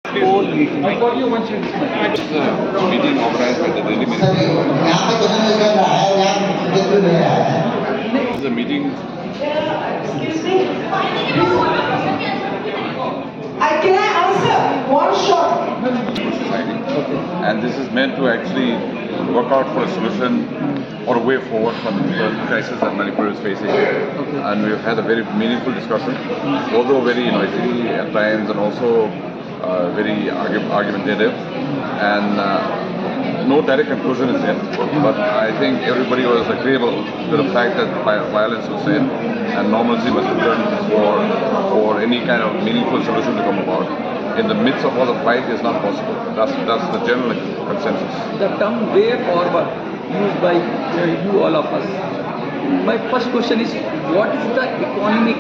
whole meeting. It's a meeting organized by the Delhi Ministry. It's a meeting. Can I answer? One shot. Society. And this is meant to actually work out for a solution or a way forward from the crisis that Manipur is facing. And we've had a very meaningful discussion, although very noisy at times and also very argumentative. And no direct conclusion is yet. But I think everybody was agreeable to the fact that violence was end and normalcy must return for any kind of meaningful solution to come about. In the midst of all the fight is not possible. That's the general consensus. The term way forward used by you all of us. My first question is, what is the economic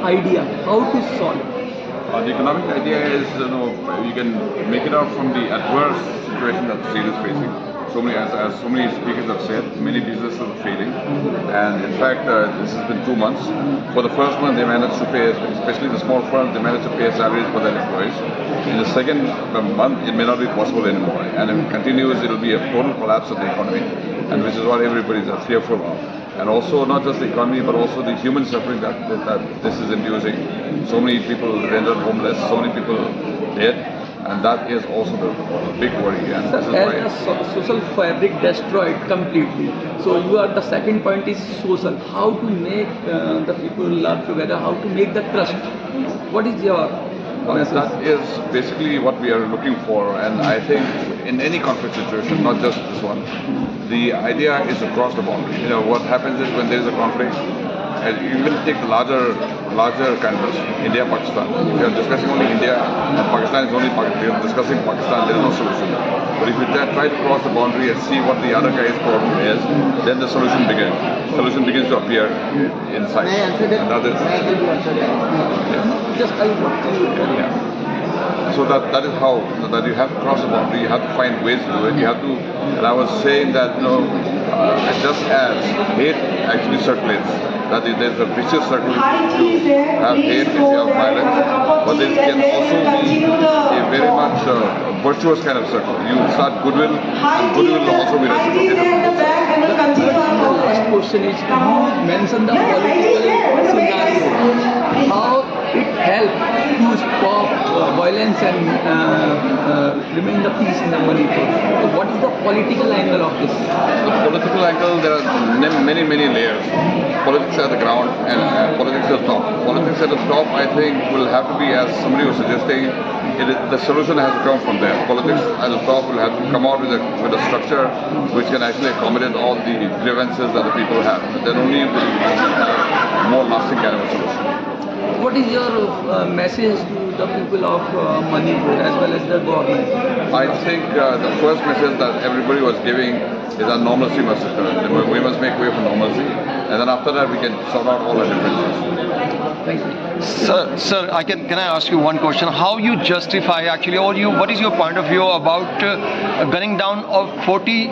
idea? How to solve? The economic idea is, you can make it out from the adverse situation that the state is facing. As so many speakers have said, many businesses are failing, and in fact, this has been 2 months. For the first month, they managed to pay, especially the small firms, they managed to pay salaries for their employees. In the second month, it may not be possible anymore, and if it continues, it will be a total collapse of the economy, and which is what everybody is fearful of. And also, not just the economy, but also the human suffering that this is inducing. So many people rendered homeless, so many people dead. And that is also the big worry. And Sir, this is why as the social fabric destroyed completely. So the second point is social. How to make the people love together? How to make the trust? What is your message? That is basically what we are looking for. And I think in any conflict situation, not just this one, the idea is to cross the boundary. What happens is when there is a conflict, and you will take the larger canvas, India, Pakistan. If you are discussing only India and Pakistan is only we are discussing Pakistan, there is no solution. But if you try to cross the boundary and see what the other guy's problem is, then the solution begins. Solution begins to appear inside. And that is, Just I want to. So that is how that you have to cross the boundary. You have to find ways to do it. You have to. And I was saying that just as hate actually circulates, that there's a vicious circle. If you have hate, if you have violence, but there can also be a very much virtuous kind of circle. You start goodwill, and goodwill will also be reciprocated. The last question is, you mentioned the political scenario. How it helps to stop violence and remain the peace in the Manipur. So what is the political angle of this? The political angle, there are many layers. Politics at the ground and politics at the top. Politics at the top, I think, will have to be, as somebody was suggesting, the solution has to come from there. Politics at the top will have to come out with a structure which can actually accommodate all the grievances that the people have. Then only will be more lasting kind of a solution. What is your message to the people of Manipur as well as the government? I think the first message that everybody was giving is that normalcy must return. We must make way for normalcy, and then after that we can sort out all the differences. Thank you. Sir, can I ask you one question? How you justify actually, what is your point of view about gunning down of 40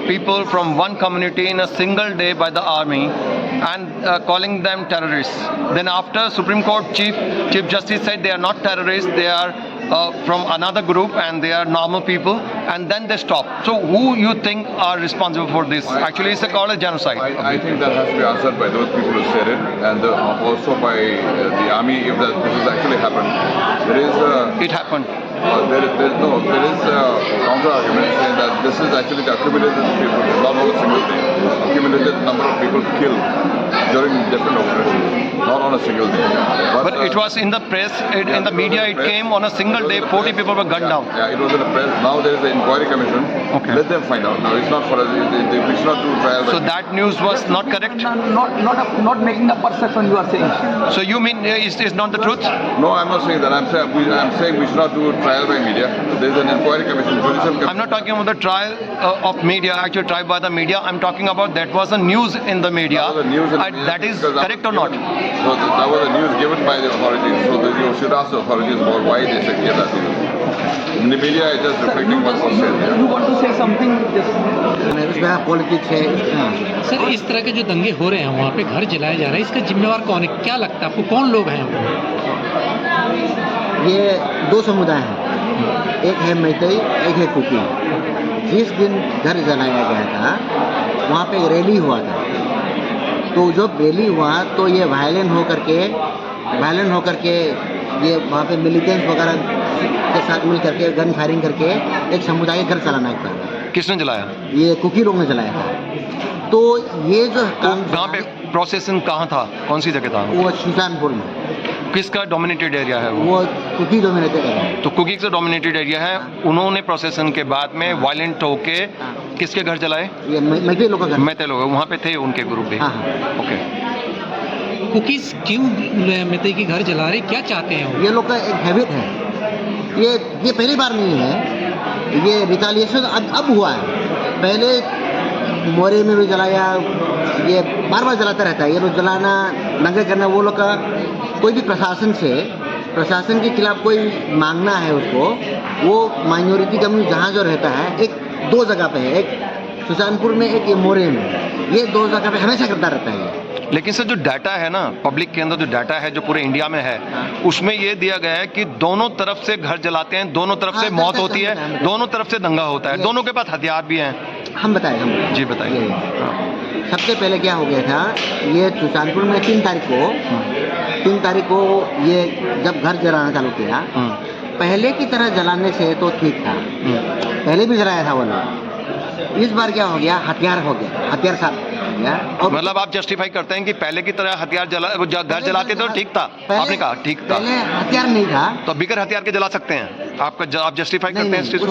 people from one community in a single day by the army and calling them terrorists? Then after Supreme Court Chief Justice said they are not terrorists, they are from another group and they are normal people, and then they stop. So who you think are responsible for this? Actually, it's called a genocide. I think that has to be answered by those people who said it, and also by the army if this has actually happened. It happened. There is a counter argument saying that this is actually the accumulated people, not on a single day. Accumulated number of people killed during different operations, not on a single day. But it was in the press, in the media, it came on a single day, 40 people were gunned down. Yeah, it was in the press. Now there is the inquiry commission. Okay. Let them find out. Now it's not for us. We should not do trial. So that news was not correct? Not making the perception you are saying. So you mean is not the truth? No, I'm not saying that. I'm saying we should not do trial by media. There's an inquiry commission, judicial commission. I'm not talking about the trial of media, actual trial by the media. I'm talking about that was a news in the media. That was a news in the media. That is correct or not? So that was a news given by the authorities. So you should ask the authorities about why they said give that news. In the media is just reflecting what was said. You want to say something? Politics है sir, इस तरह के जो दंगे हो रहे हैं वहाँ पे घर जलाया जा रहा है, इसका जिम्मेवार कौन है? क्या लगता है आपको, कौन लोग हैं? ये दो समुदाय हैं, एक है मैतेई, एक है कुकी। जिस दिन घर जलाया गया था वहाँ पे रैली हुआ था, तो जब रैली हुआ तो ये वायलेंट होकर के ये वहाँ पे मिलिटेंट्स वगैरह के साथ मिल करके गन फायरिंग करके एक समुदाय घर चलाना था। किसने जलाया? ये कुकी लोग ने जलाया था। तो ये जो काम कहाँ पे प्रोसेसन कहाँ था, कौन सी जगह था? वो सुजानपुर में। किसका डोमिनेटेड एरिया है वो? वो कुकी डोमिनेटेड है। तो कुकी से डोमिनेटेड एरिया है। उन्होंने प्रोसेसन के बाद में वायलेंट होके किसके घर जलाए? ये मैतेई लोग का घर। मैतेई लोग वहाँ पे थे, उनके ग्रुप भी। हाँ हाँ। ओके। कुकीज क्यों मैतेई के घर जला रहे, क्या चाहते हैं वो? ये लोग का एक हैबिट है, ये पहली बार नहीं है, ये रिटालिएशन अब हुआ है। पहले मोरे में भी जलाया, ये बार बार जलाता रहता है। ये लोग जलाना दंगे करना, वो लोग का कोई भी प्रशासन के खिलाफ कोई मांगना है उसको, वो माइनॉरिटी कम्युनिटी जहाँ जो रहता है, एक दो जगह पे है, एक सुजानपुर में, एक ये मोरे में, ये दो जगह पे हमेशा करता रहता है। लेकिन सर जो डाटा है ना, पब्लिक के अंदर जो डाटा है जो पूरे इंडिया में है, उसमें ये दिया गया है कि दोनों तरफ से घर जलाते हैं, दोनों तरफ से मौत होती है, दोनों तरफ से दंगा होता है, दोनों के पास हथियार भी हैं। हम बताएं। जी बताइए। सबसे पहले क्या हो गया था, ये सुजानपुर में 3 तारीख को ये जब घर जलाना चालू किया, पहले की तरह जलाने से तो ठीक था, पहले भी जलाया था वो लोग। इस बार क्या हो गया, हथियार साथ हो गया। और मतलब आप जस्टिफाई करते हैं कि पहले की तरह हथियार घर जलाते तो ठीक था? आपने कहा ठीक था, पहले हथियार नहीं था, तो बिगर हथियार के जला सकते हैं? आप जस्टिफाई करते हैं इस चीज को?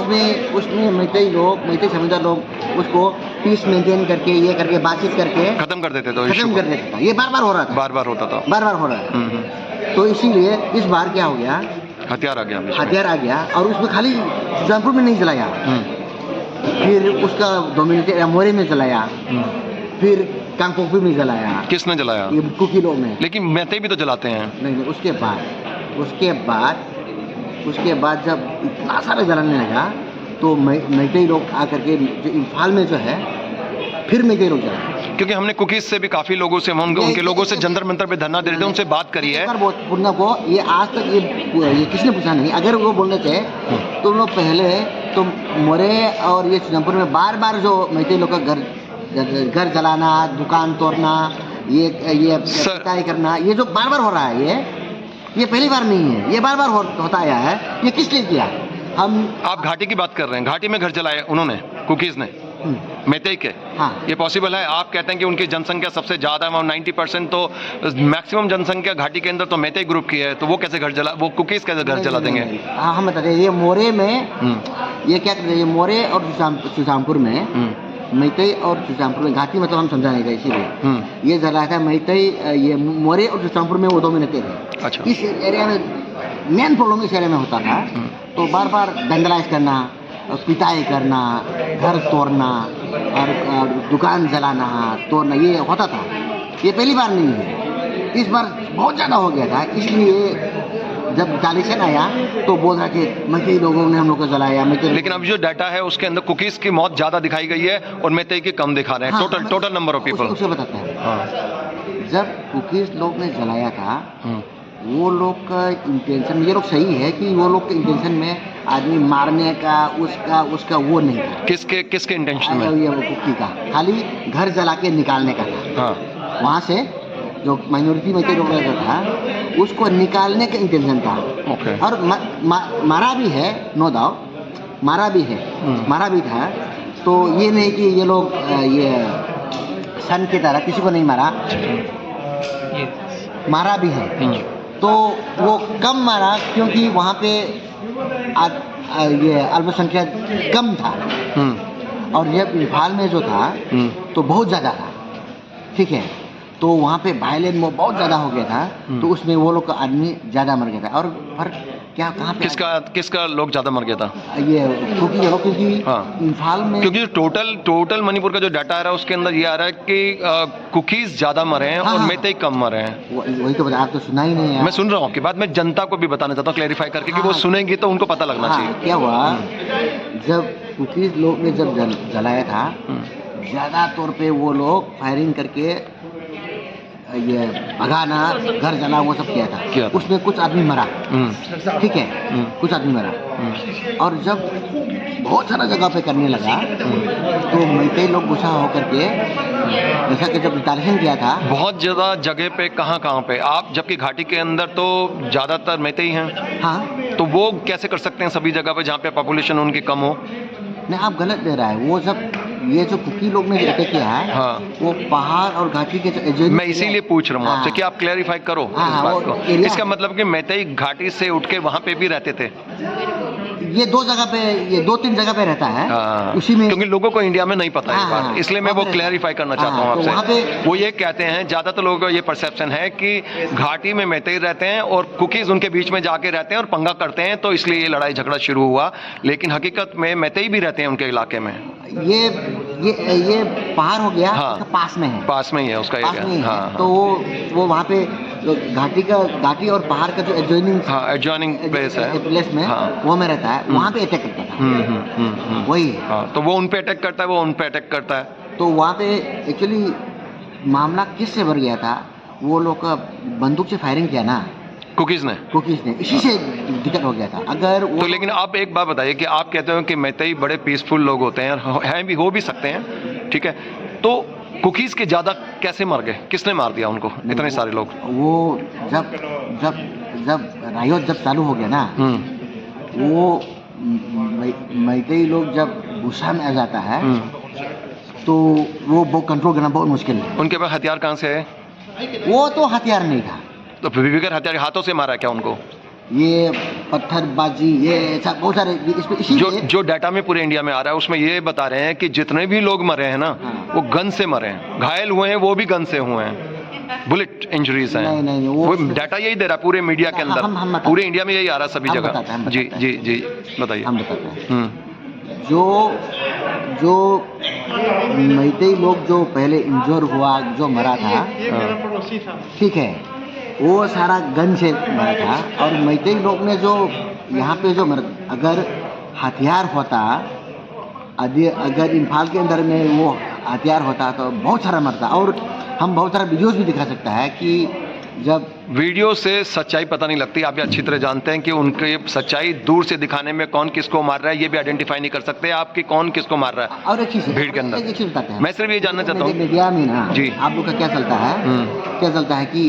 उसमें मैतेई समुदाय लोग उसको पीस मेंटेन करके, ये करके, बातचीत करके खत्म कर देते थे, खत्म कर देता था। ये बार बार हो रहा था, बार बार होता था, बार हो रहा है। तो इसीलिए इस बार क्या हो गया, हथियार आ गया बीच में। हथियार आ गया, और उसमें खाली सुजानपुर में नहीं जलाया, फिर उसका डोमिनेटेड मोरे में जलाया, फिर कांगपोकपी में जलाया। किसने जलाया? ये कुकी लोग ने। लेकिन मैतेई भी तो जलाते हैं। नहीं, उसके बाद जब इतना सारा जलाने लगा तो मैतेई लोग आकर के जो इम्फाल में जो है, फिर मैतेई लोग जलाए। क्योंकि हमने कुकीज से भी काफी लोगों से, उनके लोगों से जंतर मंतर पे धरना दे रहे थे, उनसे बात करी है। पूर्णा को ये आज तक ये किसने पूछा नहीं। अगर वो बोलने चाहे तो हम लोग पहले तो मोरे और ये सुजानपुर में बार बार जो मैतेई लोग का घर जलाना, दुकान तोड़ना, ये पिटाई करना, ये जो बार बार हो रहा है, ये पहली बार नहीं है, ये बार बार होता आया है। ये किस लिए किया? आप घाटी की बात कर रहे हैं, घाटी में घर जलाए उन्होंने, कुकीज ने, मैतेई के। हाँ। ये पॉसिबल है? आप कहते हैं कि उनकी जनसंख्या सबसे ज्यादा है, 90% तो मैक्सिमम जनसंख्या घाटी के अंदर तो मैतेई ग्रुप की है, तो वो कैसे वो कुकीज कैसे घर जला देंगे? हाँ, हम बताते हैं। ये मोरे में ये क्या करते हैं, ये मोरे और सुजानपुर में, मैतेई और सुजानपुर में, घाटी मतलब हम समझा नहीं था, इसीलिए ये जलाया था मैतेई। ये मोरे और सुजानपुर में वो डोमिनेटेड है। अच्छा। इस एरिया में मेन प्रॉब्लम इस एरिया में होता था, तो बार बार वेंडलाइज करना, पिटाई करना, घर तोड़ना और दुकान जलाना, तोड़ना, ये होता था। ये पहली बार नहीं है, इस बार बहुत ज़्यादा हो गया था। इसलिए जब रिटालिएशन आया तो बोल रहा कि मैतेई लोगों ने हम लोग को जलाया। लेकिन अब जो डाटा है उसके अंदर कुकीज की मौत ज्यादा दिखाई गई है और मैतेई की कम दिखा रहे हैं। हाँ, टोटल नंबर ऑफ पीपल उसे बताते हैं। जब कुकीज लोग ने जलाया था, वो लोग का इंटेंशन, ये लोग सही है कि वो लोग के इंटेंशन में आदमी मारने का, उसका वो नहीं था। किसके इंटेंशन में? ये वो कुकी का खाली घर जला के निकालने का था। हाँ। वहाँ से जो माइनॉरिटी में लोग रहता था, उसको निकालने का इंटेंशन था। ओके। और मारा भी है, नो डाउट, मारा भी था। तो ये नहीं कि ये लोग ये सन की तरह किसी को नहीं मारा भी है। तो वो कम मारा क्योंकि वहाँ पे ये अल्पसंख्यक कम था, और ये इम्फाल में जो था तो बहुत ज़्यादा था। ठीक है, तो वहाँ पे वायलेंस में बहुत ज़्यादा हो गया था, तो उसमें वो लोग का आदमी ज़्यादा मर गया था। और फर्क क्या, कहाँ पे किसका लोग ज़्यादा मर गया था? ये कुकी लोग, क्योंकि हाँ। इम्फाल में, क्योंकि टोटल मणिपुर का जो डाटा आ रहा है उसके अंदर ये आ रहा है कि कुकीज ज़्यादा मरे हैं और मैतेई कम मरे हैं। वही तो बता, आप तो सुना ही नहीं है। मैं सुन रहा हूँ आपकी बात, मैं जनता को भी बताना चाहता हूँ क्लैरिफाई करके कि वो सुनेंगी तो उनको पता लगना चाहिए। क्या हुआ, जब कुकीज लोग ने जब जलाया था, ज़्यादा तौर पे वो लोग फायरिंग करके ये भगाना, घर जला, वो सब किया किया था। था। उसमें कुछ आदमी मरा, ठीक है, कुछ आदमी मरा। और जब बहुत सारा जगह पे करने लगा तो मैतेई लोग गुस्सा होकर के, जैसा कि जब रिटालिएशन किया था, बहुत ज़्यादा जगह पे कहाँ पे आप, जबकि घाटी के अंदर तो ज़्यादातर मैतेई हैं, हाँ तो वो कैसे कर सकते हैं सभी जगह पे जहाँ पे पॉपुलेशन उनकी कम हो? नहीं, आप गलत दे रहा है। वो जब ये जो कुकी लोग ने अटैक किया है, हाँ। वो पहाड़ और घाटी के जो मैं इसीलिए पूछ रहा हूँ आपसे कि आप क्लैरिफाई करो हाँ, इस बात वो को। एरिया इसका है। मतलब कि मैतेई घाटी से उठ के वहाँ पे भी रहते थे। ये दो जगह पे, ये 2-3 जगह पे रहता है, हाँ, उसी में। क्योंकि लोगों को इंडिया में नहीं पता हाँ, ये बात, हाँ, इसलिए मैं वो वहाँ पे क्लैरिफाई करना चाहता हाँ, हूँ तो वहाँ पे- आपसे। वो ये कहते हैं, ज़्यादातर लोगों का ये परसेप्शन है कि घाटी में मैतेई रहते हैं और कुकीज़ उनके बीच में जाके रहते हैं और पंगा करते हैं, तो इसलिए ये लड़ाई झगड़ा शुरू हुआ। लेकिन हकीकत में मैतेई भी रहते हैं उनके इलाके में। ये पहाड़ हो गया, हाँ। उसका पास में है, पास में ही है उसका पास में ही एरिया। है। हाँ, तो वो वहाँ पे जो घाटी और पहाड़ का जो एडजॉइनिंग हाँ, एडजॉइनिंग प्लेस है। प्लेस में, हाँ। वो में रहता है, वहाँ पे अटैक करता था। वही है। हाँ, तो वो उन पे अटैक करता है, वो उन पे अटैक करता है। तो वहाँ पे एक्चुअली मामला किससे भर गया था, वो लोग का बंदूक से फायरिंग किया ना कुकीज़ ने। कुकीज ने, इसी से दिक्कत हो गया था। अगर वो तो लेकिन आप एक बात बताइए कि आप कहते हो कि मैतेई बड़े पीसफुल लोग होते हैं, और हैं भी, हो भी सकते हैं, ठीक है, तो कुकीज़ के ज़्यादा कैसे मर गए? किसने मार दिया उनको, इतने सारे लोग? वो जब जब जब रायोट जब चालू हो गया ना, वो मैतेई लोग जब गुस्सा में आ जाता है तो वो कंट्रोल करना बहुत मुश्किल है। उनके पास हथियार कहाँ से है? वो तो हथियार नहीं था, तो फिर बगैर हथियार हाथों से मारा क्या उनको? ये पत्थरबाजी, ये सब बहुत सारे इसमें जो डाटा में पूरे इंडिया में आ रहा है उसमें ये बता रहे हैं कि जितने भी लोग मरे हैं ना, वो गन से मरे हैं, घायल हुए हैं वो भी गन से हुए हैं, बुलेट इंजरीज हैं। नहीं, वो डाटा यही दे रहा है पूरे मीडिया के हम अंदर, बताते पूरे इंडिया में यही आ रहा है सभी हम जगह। बताते हैं, जी जी जी, बताइए। हम बताते हैं। हम्म, जो मैतेई लोग जो पहले इंजोर हुआ, जो मरा था, ठीक है, वो सारा गन से मरा था। और मैतेई लोग ने जो यहाँ पे जो अगर हथियार होता, अगर इम्फाल के अंदर में वो हथियार होता तो बहुत सारा मरता। और हम बहुत सारा वीडियोस भी दिखा सकता है कि जब वीडियो से सच्चाई पता नहीं लगती। आप ये अच्छी तरह जानते हैं कि उनके सच्चाई दूर से दिखाने में कौन किसको मार रहा है ये भी आइडेंटिफाई नहीं कर सकते आप कि कौन किसको मार रहा है। और एक चीज़ भीड़ के अंदर एक चीज़ बताते हैं, मैं सिर्फ ये जानना चाहता हूँ मीडिया में ना जी। आप लोग का क्या चलता है कि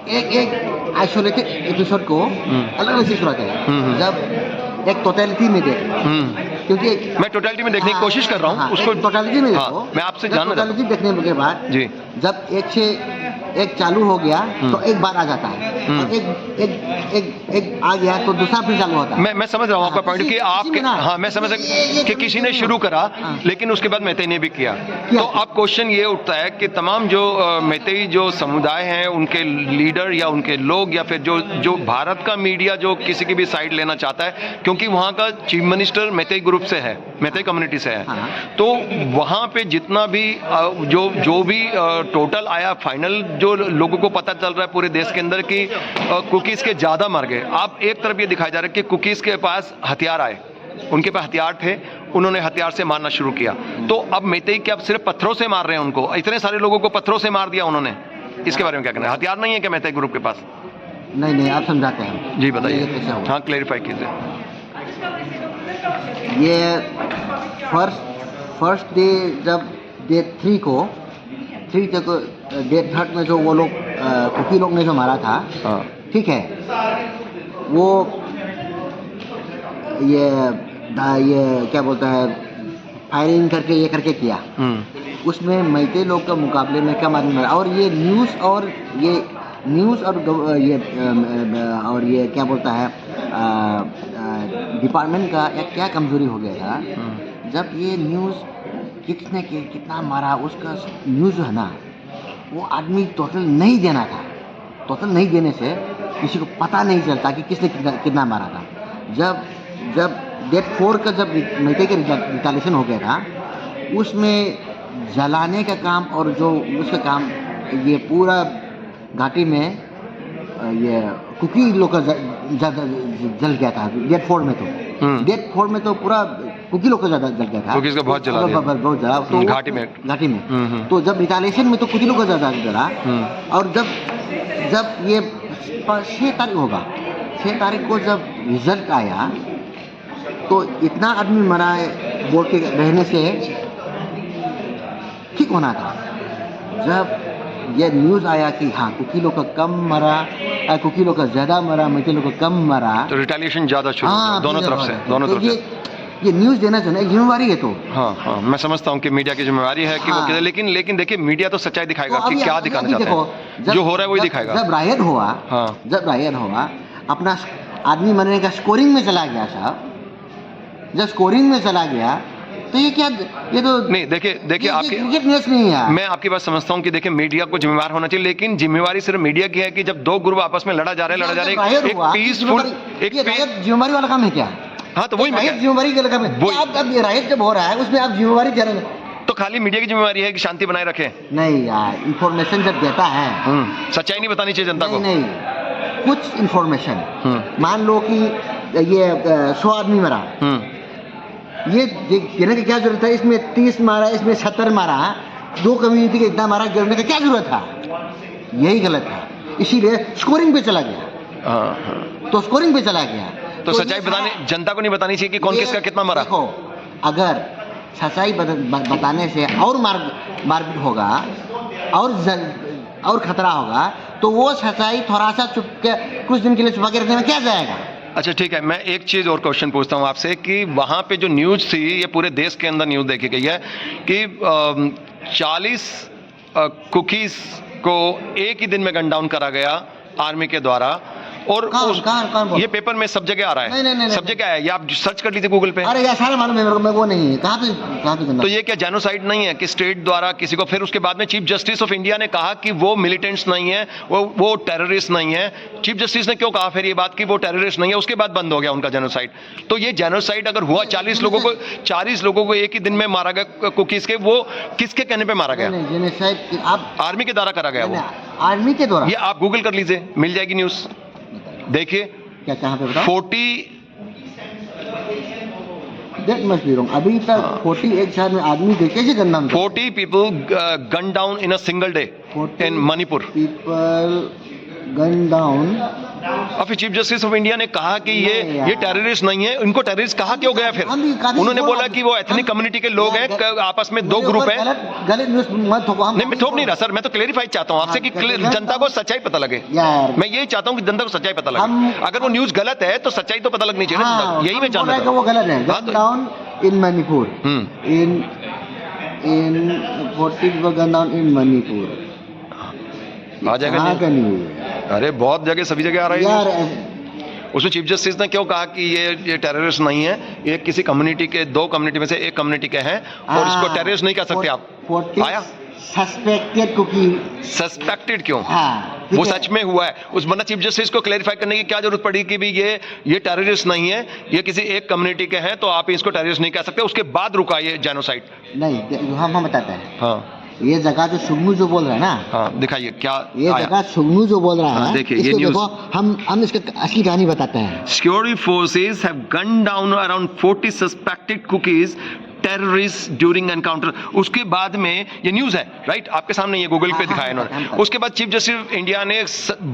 एक आइसोलेटेड एपिसोड को अलग अलग चीज कराते हैं। जब एक टोटलिटी में देख, क्योंकि मैं टोटलिटी में देखने की कोशिश कर रहा हूँ उसको, टोटलिटी में हाँ, देखो। मैं आपसे जानना चाहता टोटलिटी देखने के बाद जी। जब एक चालू हो गया तो एक बार आ जाता है, और एक आ गया तो दूसरा फिर चालू होता है। मैं समझ रहा हूँ आपका पॉइंट कि आपके, हाँ मैं समझ कि किसी ने शुरू करा लेकिन उसके बाद मैतेई ने भी किया। तो अब क्वेश्चन ये उठता है कि तमाम जो मैतेई जो समुदाय हैं उनके लीडर या उनके लोग या फिर जो भारत का मीडिया जो किसी की भी साइड लेना चाहता है, क्योंकि वहाँ का चीफ मिनिस्टर मैतेई ग्रुप से है, मैतेई कम्युनिटी से है, तो वहाँ पे जितना भी जो भी टोटल आया फाइनल जो लोगों को पता चल रहा है पूरे देश के अंदर कि कुकीज़ के ज़्यादा मर गए। आप एक तरफ ये दिखाया जा रहा है कि कुकीज़ के पास हथियार आए, उनके पास हथियार थे, उन्होंने हथियार से मारना शुरू किया। तो अब मैतेई क्या अब सिर्फ पत्थरों से मार रहे हैं उनको? इतने सारे लोगों को पत्थरों से मार दिया उन्होंने, इसके बारे में क्या कहना है? हथियार नहीं है क्या मैतेई ग्रुप के पास? नहीं, आप समझाते हैं जी बताइए। ये कैसे हुआ? हाँ क्लैरिफाई कीजिए। ये फर्स्ट डे जब डे 3 को डे 3 में जो वो लोग कुकी लोग ने जो मारा था, ठीक है, वो ये क्या बोलता है, फायरिंग करके ये करके किया। उसमें मैतेई लोग का मुकाबले में कम आदमी मरा। और ये न्यूज़ और ये क्या बोलता है डिपार्टमेंट का क्या कमजोरी हो गया था, जब ये न्यूज़ कितना मारा उसका न्यूज़ जो है ना, वो आदमी टोटल नहीं देना था। टोटल नहीं देने से किसी को पता नहीं चलता कि किसने कितना मारा था। जब डेट 4 का जब मैतेई का रिटालिएशन हो गया था, उसमें जलाने का काम और जो उसका काम, ये पूरा घाटी में ये कुकी लोग का जल गया था डेट 4 में। तो डेट 4 में तो पूरा कुकी लोग का ज्यादा जल गया था। कुकीज़ का बहुत जला दिया। बहुत जला तो घाटी में। घाटी में। हम्म। तो जब रिटालिएशन में तो कुकी लोग का ज्यादा जला, और जब ये 6 तारीख होगा, 6 तारीख को जब रिजल्ट आया तो इतना आदमी मरा है बोल के रहने से ठीक होना था। जब ये न्यूज़ आया कि हाँ कुकी लोग का कम मरा, कुकी लोग का ज़्यादा मरा, मैथे लोग का कम मरा, तो रिटेलिएशन ज़्यादा शुरू हो गया, दोनों तरफ से, दोनों तो तरफ से। ये न्यूज़ देना जो है एक जिम्मेवारी है। तो हाँ, मैं समझता हूँ कि मीडिया की जिम्मेवारी है कि वो हाँ। लेकिन देखिए मीडिया तो सच्चाई दिखाएगा तो कि अभी क्या आप- दिखाना अभी चाहते देखो, हैं, जो हो रहा है वही दिखाएगा। जब रायट हुआ, हाँ। जब रायट हुआ, अपना आदमी मरने का स्कोरिंग में चला गया साहब, जब स्कोरिंग में चला गया तो ये क्या, ये तो नहीं देखिए आपके, क्रिकेट मैच नहीं है। मैं आपकी बात समझता हूँ कि देखिए मीडिया को जिम्मेवार होना चाहिए, लेकिन जिम्मेवारी सिर्फ मीडिया की है कि जब दो ग्रुप आपस में लड़ा जा रहा है, एक पीसफुल, जिम्मेवारी वाला काम है क्या? हाँ तो वही मैं राइट जिम्मेवारी वाला काम है। वही- अब ये राइट जब हो रहा है उसमें आप जिम्मेवारी क्या रहे? तो खाली मीडिया की जिम्मेवारी है कि शांति बनाए रखे। नहीं यार, इंफॉर्मेशन जब देता है, सच्चाई नहीं बतानी चाहिए जनता को। नहीं, कुछ इंफॉर्मेशन, मान लो कि ये 100 आदमी मरा, ये कहने की क्या जरूरत है? इसमें 30 मारा, इसमें 70 मारा, 2 कम्युनिटी के इतना मारा, गिरने की क्या जरूरत था? यही गलत था, इसीलिए स्कोरिंग पे चला गया। तो स्कोरिंग पे चला गया तो सच्चाई बताने, जनता को नहीं बतानी चाहिए कि कौन किसका कितना मारा। देखो, अगर सच्चाई बताने से और मारपीट होगा और खतरा होगा, तो वो सच्चाई थोड़ा सा चुप के कुछ दिन के लिए छुपा के रखने में क्या जाएगा? अच्छा ठीक है, मैं एक चीज़ और क्वेश्चन पूछता हूँ आपसे कि वहाँ पे जो न्यूज़ थी, ये पूरे देश के अंदर न्यूज़ देखी गई है कि 40 कुकीज़ को एक ही दिन में गन डाउन करा गया आर्मी के द्वारा, और कहाँ बोल? ये पेपर में सब जगह आ रहा है। नहीं, सब जगह है, ये आप सर्च कर लीजिए गूगल पे। अरे यार सारे मालूम है मेरे को, मैं वो नहीं है, कहाँ पे गंदा? तो ये क्या जेनोसाइड नहीं है कि स्टेट द्वारा किसी को? फिर उसके बाद में चीफ जस्टिस ऑफ इंडिया ने कहा कि वो मिलिटेंट्स नहीं है, वो टेररिस्ट नहीं है। चीफ जस्टिस ने क्यों कहा फिर ये बात कि वो टेररिस्ट नहीं है? उसके बाद बंद हो गया उनका जेनोसाइड। तो ये जेनोसाइड अगर हुआ, 40 लोगों को एक ही दिन में मारा गया कुकीज के, वो किसके कहने पे मारा गया? जेनोसाइड आप आर्मी के द्वारा करा गया वो। आर्मी के द्वारा, ये आप गूगल कर लीजिए, मिल जाएगी न्यूज, देखिए। क्या कहाँ पे बताओ? 40 That must be wrong. अभी तक 41 साल में आदमी देखे कैसे गन्ना 40 people gunned down in a single day in Manipur. People gun down. और फिर चीफ जस्टिस ऑफ इंडिया ने कहा कि ये टेररिस्ट नहीं है। इनको टेररिस्ट कहा क्यों गया फिर? उन्होंने बोला कि वो एथनिक कम्युनिटी के लोग हैं, आपस में दो ग्रुप हैं। गलत न्यूज़ मत थोपो। नहीं, मैं थोप नहीं रहा सर, मैं तो क्लेरिफाई चाहता हूँ आपसे कि जनता को सच्चाई पता लगे। मैं यही चाहता हूँ कि जनता को सच्चाई पता लगे। अगर वो न्यूज गलत है तो सच्चाई तो पता लगनी चाहिए ना, यही मैं जानना चाहता हूँ। वो गलत है। Gun down in Manipur, in 40 gun down in Manipur. आ जाएगा अरे बहुत जगह, सभी जगह आ रहा है यार। उसमें चीफ जस्टिस ने क्यों कहा कि ये टेररिस्ट नहीं है, ये किसी कम्युनिटी के, 2 कम्युनिटी में से एक कम्युनिटी के हैं और इसको टेररिस्ट नहीं कह सकते आप। आया सस्पेक्टेड कुकी। सस्पेक्टेड क्यों? हाँ, वो सच में हुआ है। उस वरना चीफ जस्टिस को क्लैरिफाई करने की क्या जरूरत पड़ी कि भी ये टेररिस्ट नहीं है, ये किसी एक कम्युनिटी के हैं, तो आप इसको टेररिस्ट नहीं कह सकते। उसके बाद रुका ये जेनोसाइड। नहीं, हम बताते हैं। हाँ, ये जगह जो सुगनू जो बोल रहा है ना, हाँ दिखाइए क्या ये आया? जगह सुगनू जो बोल रहा है, देखिए, ये इसको न्यूज़- देखो, हम इसकी असली कहानी बताते हैं। Security forces have gunned down around 40 suspected cookies terrorists during encounter। उसके बाद में ये न्यूज़ है, राइट? आपके सामने ये गूगल पे दिखाया इन्होंने। उसके बाद चीफ जस्टिस इंडिया ने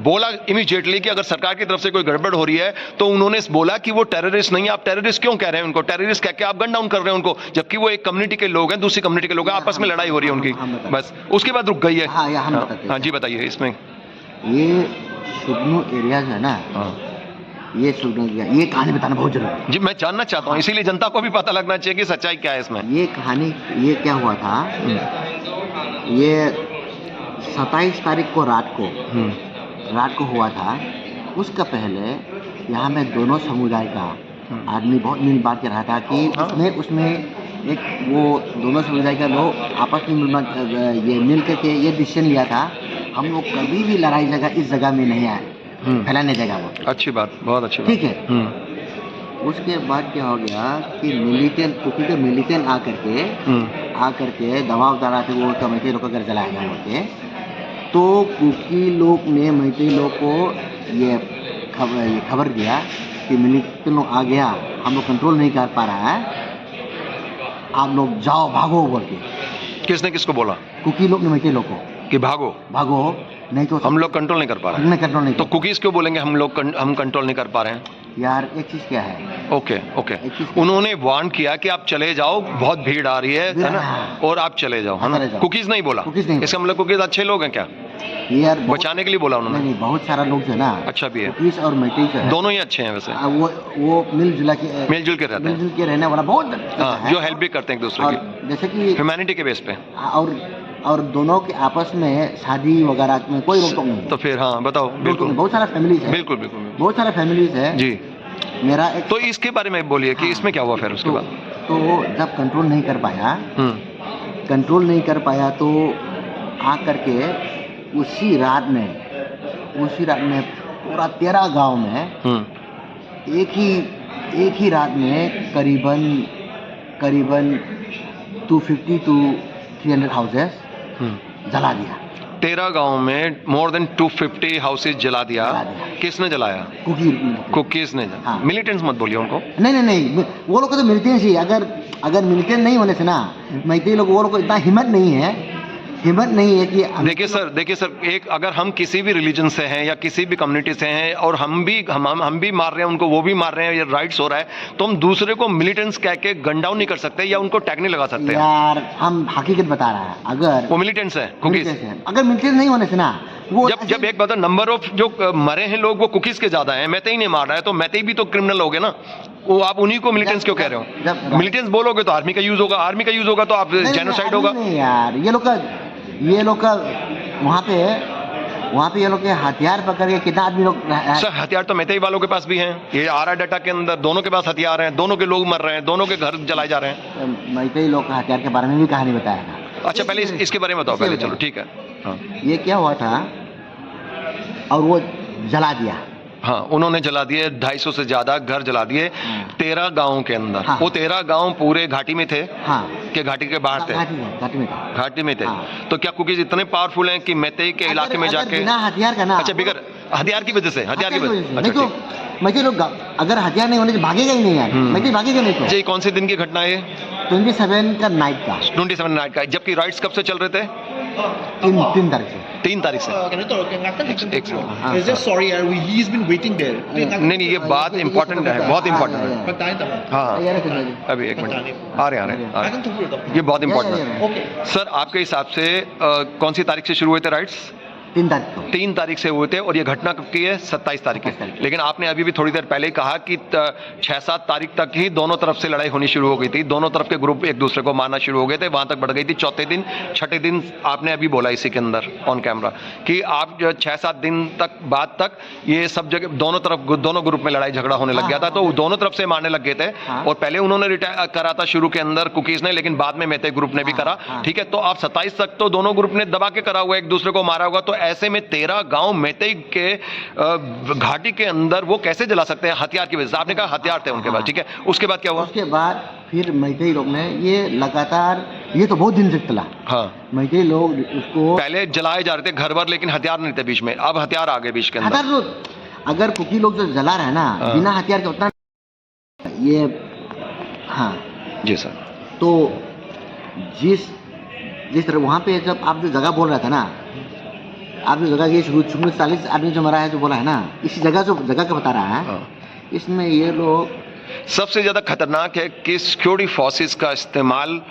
बोला इमीडिएटली कि अगर सरकार की तरफ से कोई गड़बड़ हो रही है तो उन्होंने बोला कि वो टेररिस्ट नहीं है। आप टेररिस्ट क्यों कह रहे हैं उनको? टेररिस्ट कह के आप गन डाउन कर रहे हैं उनको, जबकि वो एक कम्युनिटी के लोग हैं, दूसरी कम्युनिटी के लोग हैं, आपस में लड़ाई हो रही है उनकी। बस उसके बाद रुक गई है। हाँ जी, बताइए इसमें। ये सुगनू एरिया जो है ना, ये सुगनू एरिया, ये कहानी बताना बहुत जरूरी है। जी, मैं जानना चाहता हूँ, इसीलिए जनता को भी पता लगना चाहिए कि सच्चाई क्या है इसमें। ये कहानी, ये क्या हुआ था, ये 27 तारीख को रात को हुआ था। उसका पहले यहाँ में दोनों समुदाय का आदमी बहुत मिल बात कर रहा था कि उसमें एक वो दोनों समुदाय का लोग आपस में ये मिल करके ये डिसीजन लिया था, हम लोग कभी भी लड़ाई जगह इस जगह में नहीं आए, फैलाने जगह वो। अच्छी बात, बहुत अच्छी बात। ठीक है। उसके बाद क्या हो गया कि मिलिटेंट कुकी के मिलिटेंट आकर के दबाव डाला थे, वो मैत्री लोग अगर जलाए गए होते तो कुकी लोग ने मैत्री लोग को ये खबर दिया कि मिलिटेंट लोग आ गया, हम लोग कंट्रोल नहीं कर पा रहा है, आप लोग जाओ भागो बोल के, किसने किसको बोला कुकी लोग ने मैके लोग को कि भागो? भागो, नहीं तो हम लोग कंट्रोल नहीं कर पा रहे हैं। हमने कंट्रोल नहीं तो कुकीज क्यों बोलेंगे हम कंट्रोल नहीं कर पा रहे हैं? किया। यार एक चीज क्या है, ओके ओके, उन्होंने वार्न किया कि आप चले जाओ, बहुत भीड़ आ रही है ना, और आप चले जाओ, है चले ना? जाओ। कुकीज नहीं बोला? कुकीज नहीं इसका मतलब कुकीज अच्छे लोग हैं क्या? ये यार बचाने के लिए बोला नहीं उन्होंने? नहीं, बहुत सारा लोग जो है ना, अच्छा भी है, कुकीज और मैटे जो है दोनों ही अच्छे हैं वैसे, वो मिलजुल के मिलजुल के रहते हैं। रहने वाला बहुत हाँ, है। जो हेल्प भी करते हैं एक दूसरे और की, जैसे कि ह्यूमैनिटी के बेस पे। और दोनों के आपस में शादी वगैरह में कोई रोक टोक नहीं है। तो फिर हाँ बताओ, बिल्कुल बहुत सारा फैमिलीज है, बिल्कुल बिल्कुल बहुत सारा फैमिलीज है जी। मेरा एक तो इसके बारे में बोलिए कि इसमें क्या हुआ फिर उसके बाद? तो जब कंट्रोल नहीं कर पाया, हम्म, कंट्रोल नहीं कर पाया तो आ करके उसी रात में पूरा 13 गांव में एक ही रात में करीबन 250 to 300 हाउसेस जला दिया। 13 गांव में मोर देन 250 हाउसेज जला दिया। जला दिया। किसने जलाया? कुकीज ने जलाया। हाँ। मिलिटेंट्स मत बोलिए उनको। नहीं, वो लोग को तो मिलिटेंट्स ही, अगर मिलिटेंट नहीं होने से ना, मैत्री लोग वो लोग को इतना हिम्मत नहीं है कि देखिए सर, एक अगर हम किसी भी रिलीजन से हैं या किसी भी कम्युनिटी से हैं और हम भी मार रहे हैं उनको, वो भी मार रहे हैं, ये राइट्स हो रहा है, तो हम दूसरे को मिलिटेंट्स कह के गन डाउन नहीं कर सकते या उनको टैग नहीं लगा सकते। यार हम हकीकत बता रहा है, अगर वो मिलिटेंट्स हैं, कुकीज। अगर मिलिटेंट नहीं होने से ना, वो जब एक बात, नंबर ऑफ जो मरे हैं लोग वो कुकीज के ज्यादा हैं, मैते ही नहीं मार रहा है, तो मैते ही भी तो क्रिमिनल हो गए ना। वो आप उन्हीं को मिलिटेंट्स क्यों कह रहे हो? मिलिटेंट्स बोलोगे तो आर्मी का यूज होगा, तो आप जेनोसाइड होगा। नहीं यार, ये लोग का वहाँ पे ये लोग के हथियार पकड़ के कितना आदमी लोग सर हथियार तो मैतेई वालों के पास भी हैं, ये आरा डाटा के अंदर दोनों के पास हथियार हैं, दोनों के लोग मर रहे हैं, दोनों के घर जलाए जा रहे हैं। मैतेई लोग का हथियार के बारे में भी कहानी बताया था। अच्छा पहले इसके बारे में बताओ पहले, चलो ठीक है। हाँ ये क्या हुआ था और वो जला दिया। हाँ, उन्होंने जला दिए 250 से ज्यादा घर जला दिए 13 गाँव के अंदर। हाँ। वो 13 गाँव पूरे घाटी में थे हाँ, कि घाटी के बाहर थे? घाटी में थे। हाँ। तो क्या कुकीज इतने पावरफुल हैं कि मैतेई के इलाके में जाके बिना हथियार का ना, अच्छा बिगर हथियार की वजह से अच्छा, नहीं तो ठीक। मैतेई लोग अगर हथियार नहीं होने तो भागेगा ही नहीं यार, मैतेई भागेगा नहीं। तो जी कौन से दिन की घटना है? 27 का नाइट का, 27 नाइट का। जबकि राइट्स कब से चल रहे थे? 3 तारीख से। 3 तारीख से। हाँ, It's just sorry, he's been waiting there. नहीं ये बात इम्पोर्टेंट है, बहुत इम्पोर्टेंट है। हाँ अभी एक मिनट आ रहे हैं, ये बहुत इम्पोर्टेंट है। सर आपके हिसाब से कौन सी तारीख से शुरू हुए थे राइट्स? 3 तारीख को। 3 तारीख से हुए थे और ये घटना कब की है? 27 तारीख की। लेकिन आपने अभी भी थोड़ी देर पहले कहा कि 6-7 तारीख तक ही दोनों तरफ से लड़ाई होनी शुरू हो गई थी, दोनों तरफ के ग्रुप एक दूसरे को मारना शुरू हो गए थे, वहां तक बढ़ गई थी। चौथे दिन छठे दिन आपने अभी बोला इसी के अंदर ऑन कैमरा कि आप 6-7 दिन तक बाद तक ये सब जगह दोनों ग्रुप में लड़ाई झगड़ा होने लग गया था, तो दोनों तरफ से मारने लग गए थे। और पहले उन्होंने करा था शुरू के अंदर कुकीज ने, लेकिन बाद में मैतेई ग्रुप ने भी करा। ठीक है, तो आप 27 तक तो दोनों ग्रुप ने दबा के करा हुआ, एक दूसरे को मारा होगा, तो ऐसे में 13 गांव मैतेई के घाटी के अंदर वो कैसे जला सकते हैं? हथियार की वजह से। आपने कहा हथियार थे उनके पास, ठीक है, उसके बाद क्या हुआ? उसके बाद फिर मैतेई लोग ने ये लगातार, ये तो बहुत दिन से चला। हाँ, मैतेई लोग उसको पहले जलाए जा रहे थे घर भर, लेकिन हथियार नहीं थे बीच में, अब हथियार आ गए बीच के अंदर। हथियार तो अगर कुकी लोग जो जला रहे हैं ना, बिना हथियार के उतना ये। हाँ जी सर। तो जिस तरह वहाँ पे जब आप जो जगह बोल रहा था ना, आप जो जगह ये 40 आदमी जो मरा है जो बोला है ना, इसी जगह का बता रहा है। इसमें ये लोग सबसे ज्यादा खतरनाक है कि सिक्योरिटी फोर्सेस का इस्तेमाल,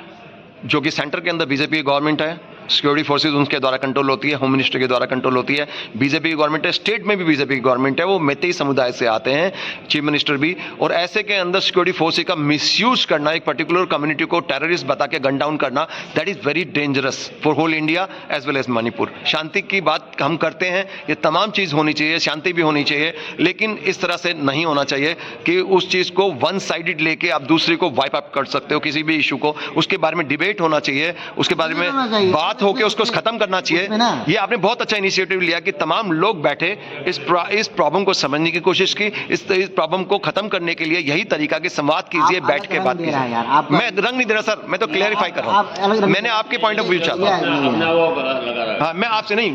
जो कि सेंटर के अंदर बीजेपी गवर्नमेंट है, सिक्योरिटी फोर्सेस उनके द्वारा कंट्रोल होती है, होम मिनिस्टर के द्वारा कंट्रोल होती है, बीजेपी की गवर्नमेंट है, स्टेट में भी बीजेपी की गवर्नमेंट है, वो मैतेई समुदाय से आते हैं, चीफ मिनिस्टर भी। और ऐसे के अंदर सिक्योरिटी फोर्सेस का मिसयूज करना, एक पर्टिकुलर कम्युनिटी को टेररिस्ट बता के गन डाउन करना, that is very dangerous for whole India as well as Manipur. शांति की बात हम करते हैं, ये तमाम चीज़ होनी चाहिए, शांति भी होनी चाहिए, लेकिन इस तरह से नहीं होना चाहिए कि उस चीज़ को वन साइडेड लेके आप दूसरे को वाइप अप कर सकते हो किसी भी इशू को। उसके बारे में डिबेट होना चाहिए, उसके बारे में बात शांत होकर उसको खत्म करना चाहिए। उसमें ना- ये आपने बहुत अच्छा इनिशिएटिव लिया कि तमाम लोग बैठे इस प्रॉब्लम को समझने की कोशिश की, इस प्रॉब्लम को खत्म करने के लिए यही तरीका कि संवाद कीजिए, आप बैठ अलग के रंग बात दे रहा है यार, कीजिए। आप- मैं रंग नहीं दे रहा सर, मैं तो क्लेरिफाई कर रहा आप अलग हूँ। रंग- मैंने आपके पॉइंट ऑफ व्यू चाहता हूँ। हाँ, मैं आपसे नहीं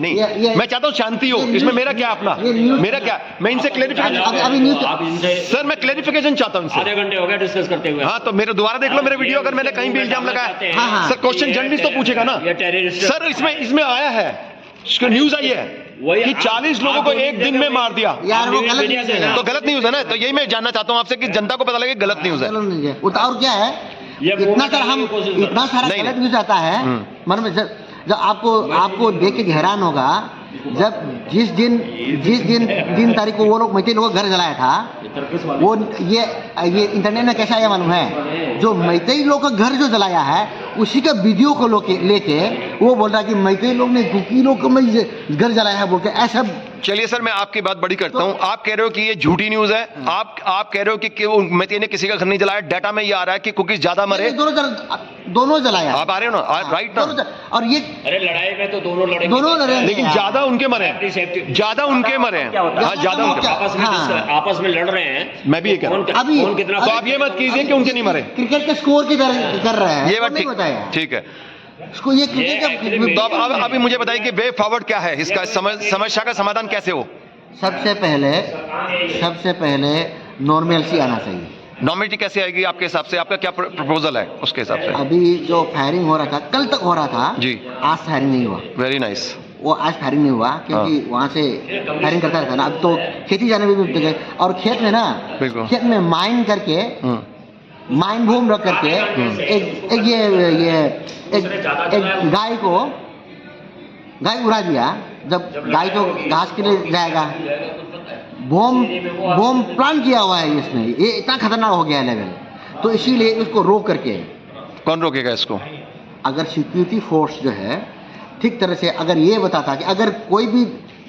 मैं चाहता हूँ शांति हो। इसमें मेरा क्या अपना, मेरा क्या, मैं इनसे क्लेरिफिकेशन, अभी न्यूज आप इनसे सर मैं क्लेरिफिकेशन चाहता हूँ इनसे। आधे घंटे हो गए डिस्कस करते हुए। हाँ, तो मेरे दोबारा देख लो मेरे वीडियो, अगर मैंने कहीं भी इल्जाम लगाया। हाँ, हाँ। सर क्वेश्चन जर्नलिस्ट तो पूछेगा ना ये टेररिस्ट सर। इसमें आया है, न्यूज आई है वही कि 40 लोगों को एक दिन में मार दिया। यार वो गलत न्यूज़ है। तो गलत न्यूज है ना, तो यही मैं जानना चाहता हूँ आपसे कि जनता को पता लगे गलत न्यूज है। गलत न्यूज़ है। और क्या है, ये इतना सारा हम बोलने की कोशिश कर- इतना सारा नहीं, गलत नहीं। न्यूज़ आता है, मन में जब आपको देख के हैरान होगा, जब जिस दिन तारीख को वो लोग मैत्री लोगों का घर जलाया था, वो ये इंटरनेट में कैसा आया मालूम है, जो मैत्री लोग का घर जो जलाया है उसी का वीडियो को लेके वो बोल रहा है कि मैत्री लोग ने कुकी लोग को घर जलाया है बोल के ऐसा। चलिए सर, मैं आपकी बात बड़ी करता हूँ। आप कह रहे हो कि ये झूठी न्यूज है, आप कह रहे हो कि मैत्री ने किसी का घर नहीं जलाया। डाटा में ये आ रहा है कि कुकीज ज्यादा मरे। दोनों जलाया। आप आ रहे हो ना, राइट ना? और ये अरे लड़ाई में तो दोनों लड़े, दोनों लड़े, लेकिन ज्यादा उनके मरे हैं, ज्यादा उनके मरे हैं। हाँ, ज्यादा उनके। आपस में लड़ रहे हैं। मैं भी ये कह रहा हूँ। अभी- कौन कितना तो आप ये मत कीजिए कि उनके नहीं मरे। क्रिकेट के स्कोर की तरह कर रहे हैं, ये बात नहीं बताया ठीक है। इसको ये क्रिकेट actually तो अब अभी मुझे बताइए कि वे फॉरवर्ड क्या है, इसका समस्या का समाधान कैसे हो? सबसे पहले नॉर्मलसी आना चाहिए। नॉर्मेलिटी कैसे आएगी आपके हिसाब से? आपका क्या प्रपोजल है उसके हिसाब से? अभी जो फायरिंग हो रहा था, कल तक हो रहा था जी। आज फायरिंग नहीं हुआ। Very nice. वो आज फायरिंग नहीं हुआ क्योंकि वहाँ से फायरिंग करता रहता ना। अब तो खेती जाने में भी गए, और खेत में ना, बिल्कुल। खेत में माइन करके, माइन भूम रख करके एक गाय उड़ा दिया। जब गाय तो घास के लिए जाएगा, बम प्लान किया हुआ है इसमें, ये इतना खतरनाक हो गया है लेवल। तो इसीलिए इसको रोक करके, कौन रोकेगा इसको? अगर सिक्योरिटी फोर्स जो है ठीक तरह से अगर ये बताता कि अगर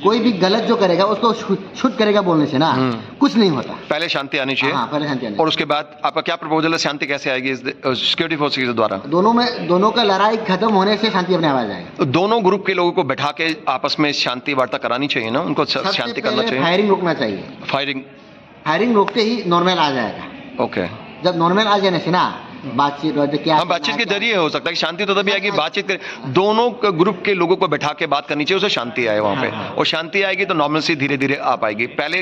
कोई भी गलत जो करेगा उसको शूट करेगा बोलने से ना कुछ नहीं होता। पहले शांति आनी चाहिए। हाँ, पहले शांति आनी। और उसके बाद आपका क्या प्रपोजल है? शांति कैसे आएगी इस सिक्योरिटी फोर्स के द्वारा? दोनों का लड़ाई खत्म होने से शांति अपने आवाज आएगा। तो दोनों ग्रुप के लोगों को बैठा के आपस में शांति वार्ता करानी चाहिए ना, उनको शांति करना चाहिए। फायरिंग रोकना चाहिए। फायरिंग रोकते ही नॉर्मल आ जाएगा। ओके। जब नॉर्मल आ जाने से ना बातचीत क्या, हाँ, बातचीत के जरिए हो सकता है कि शांति तो तभी आएगी, बातचीत कर दोनों ग्रुप के लोगों को बैठा के बात करनी चाहिए, उससे शांति आए वहाँ पे। और शांति आएगी तो नॉर्मलसी धीरे धीरे आ पाएगी। पहले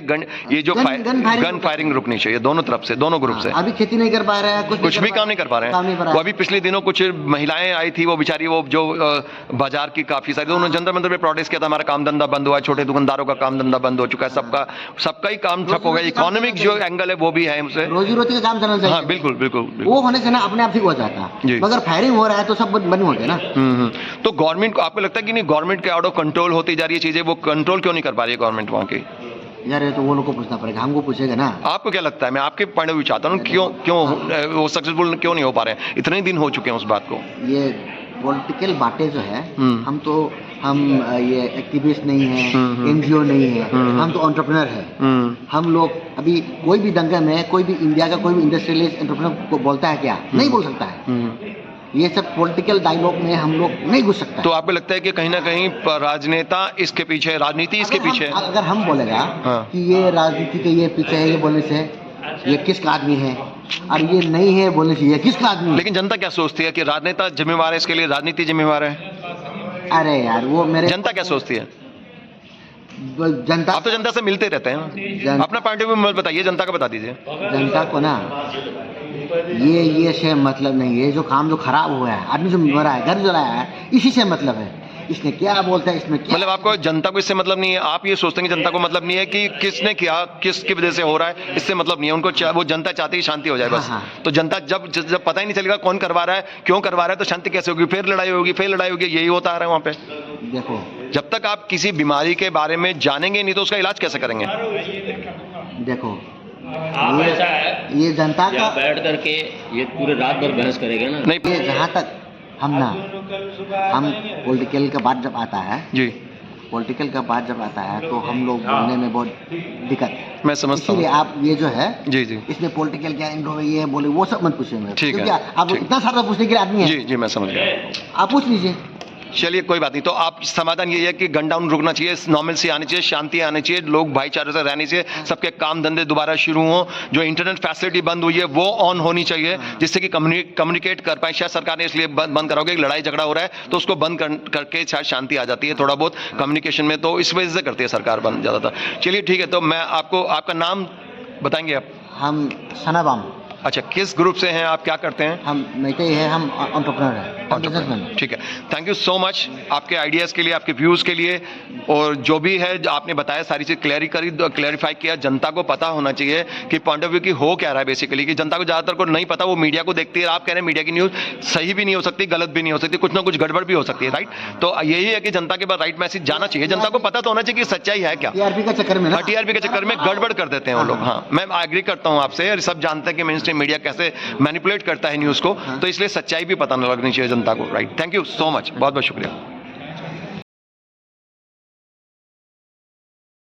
ये जो गन फायरिंग रुकनी चाहिए दोनों तरफ से, दोनों ग्रुप से। अभी खेती नहीं कर पा रहे हैं, कुछ भी काम नहीं कर पा रहे हैं। वो अभी पिछले दिनों कुछ महिलाएं आई थी, वो बेचारी वो जो बाजार की काफी सारी, उन्होंने जंतर मंतर पे प्रोटेस्ट किया था, हमारा काम धंधा बंद हुआ है, छोटे दुकानदारों का काम धंधा बंद हो चुका है, सबका ही काम ठप हो गया। इकोनॉमिक जो एंगल है वो भी है हमसे, रोजी रोटी का काम चलना चाहिए। हाँ बिल्कुल बिल्कुल। वो होने से ना अपने आप ठीक हो जाता जी। है। मगर फायरिंग हो रहा है तो सब बंद होते ना। तो गवर्नमेंट को आपको लगता है कि नहीं, गवर्नमेंट के आउट ऑफ कंट्रोल होती जा रही है चीजें, वो कंट्रोल क्यों नहीं कर पा रही है गवर्नमेंट वहाँ की? यार ये तो वो लोग को पूछना पड़ेगा, हमको पूछेगा ना। आपको क्या लगता है? मैं आपके पॉइंट ऑफ व्यू चाहता हूँ, क्यों वो सक्सेसफुल क्यों नहीं हो पा रहे हैं? इतने दिन हो चुके हैं उस बात को। ये पॉलिटिकल बातें जो है, हम ये एक्टिविस्ट नहीं है, एनजीओ नहीं है, हम तो एंटरप्रेन्योर है। हम लोग अभी कोई भी दंगे में, कोई भी इंडिया का कोई भी इंडस्ट्रियलिस्ट एंटरप्रेन्योर को बोलता है क्या? नहीं बोल सकता है। ये सब पॉलिटिकल डायलॉग में हम लोग नहीं घुस सकता। तो आपको लगता है कि कहीं ना कहीं राजनेता इसके पीछे, राजनीति इसके पीछे? अगर हम बोलेगा कि ये राजनीति के ये पीछे है, ये बोलने से ये किसका आदमी है, और ये नहीं है बोलने से ये किसका आदमी है? लेकिन जनता क्या सोचती है कि राजनेता जिम्मेवार है इसके लिए, राजनीति जिम्मेवार है? अरे यार वो मेरे जनता क्या सोचती है? जनता, आप तो जनता से मिलते रहते हैं, अपना पॉइंट ऑफ व्यू बताइए, जनता का बता दीजिए। जनता को ना ये से मतलब नहीं है। जो काम जो खराब हुआ है, आदमी जो मरा है, घर जलाया है, इसी से मतलब है। इसने क्या बोलता है, इसमें क्या मतलब आपको जनता को इससे मतलब नहीं है? आप ये सोचते हैं कि जनता को मतलब नहीं है कि किसने किया, किसकी वजह से हो रहा है, इससे मतलब नहीं है उनको। वो जनता चाहती है शांति हो जाए बस। हाँ। तो जनता जब पता ही नहीं चलेगा कौन करवा रहा है, क्यों करवा रहा है, तो शांति कैसे होगी? फिर लड़ाई होगी, यही होता आ रहा है वहाँ पे। देखो, जब तक आप किसी बीमारी के बारे में जानेंगे नहीं तो उसका इलाज कैसे करेंगे? देखो आप ऐसा है, ये जनता का बैठ करके ये पूरे रात भर बहस करेंगे ना। नहीं ये जहाँ तक हम पॉलिटिकल का बात जब आता है, जी, पॉलिटिकल का बात जब आता है तो हम लोग बोलने में बहुत दिक्कत है। मैं समझता इसीलिए हूँ। आप ये जो है, जी इसमें पॉलिटिकल क्या एंड हो, ये बोले वो सब मत पूछिए। ठीक है, क्योंकि आप ठीक। इतना सारा पूछने के लिए आदमी है, जी मैं समझ गया। आप पूछ लीजिए। चलिए कोई बात नहीं, तो आप समाधान ये है कि गन डाउन रुकना चाहिए, नॉर्मल आनी चाहिए, शांति आनी चाहिए, लोग भाईचारे से रहनी चाहिए, सबके काम धंधे दोबारा शुरू हों, जो इंटरनेट फैसिलिटी बंद हुई है वो ऑन होनी चाहिए, जिससे कि कम्युनिकेट कर पाए। शायद सरकार ने इसलिए बंद करा होगा कि लड़ाई झगड़ा हो रहा है तो उसको बंद करके शायद शांति आ जाती है थोड़ा बहुत कम्युनिकेशन में, तो इस वजह से करती है सरकार बंद ज़्यादातर। चलिए ठीक है, तो मैं आपको आपका नाम बताएंगे आप? हम सनाबाम। अच्छा, किस ग्रुप से हैं आप, क्या करते हैं? हम मैते हैं, हम एंटरप्रेन्योर हैं, हम बिजनेसमैन। ठीक है, थैंक यू सो मच आपके आइडियाज़ के लिए, आपके व्यूज़ के लिए, और जो भी है जो आपने बताया सारी चीज़ क्लैरिफाई किया। जनता को पता होना चाहिए कि पॉइंट ऑफ व्यू की हो क्या रहा है बेसिकली, कि जनता को ज़्यादातर को नहीं पता, वो मीडिया को देखती है। आप कह रहे हैं मीडिया की न्यूज़ सही भी नहीं हो सकती, गलत भी नहीं हो सकती, कुछ ना कुछ गड़बड़ भी हो सकती है, राइट? तो यही है कि जनता के पास राइट मैसेज जाना चाहिए, जनता को पता तो होना चाहिए कि सच्चाई है क्या। टीआरपी का चक्कर में ना, टीआरपी के चक्कर में गड़बड़ कर देते हैं वो लोग। हाँ, मैं एग्री करता हूँ आपसे, और सब जानते हैं कि मेन स्ट्रीम मीडिया कैसे मैनिपुलेट करता है न्यूज़ को, तो इसलिए सच्चाई भी पता न लगनी चाहिए जनता को, right? Thank you so much, बहुत बहुत शुक्रिया।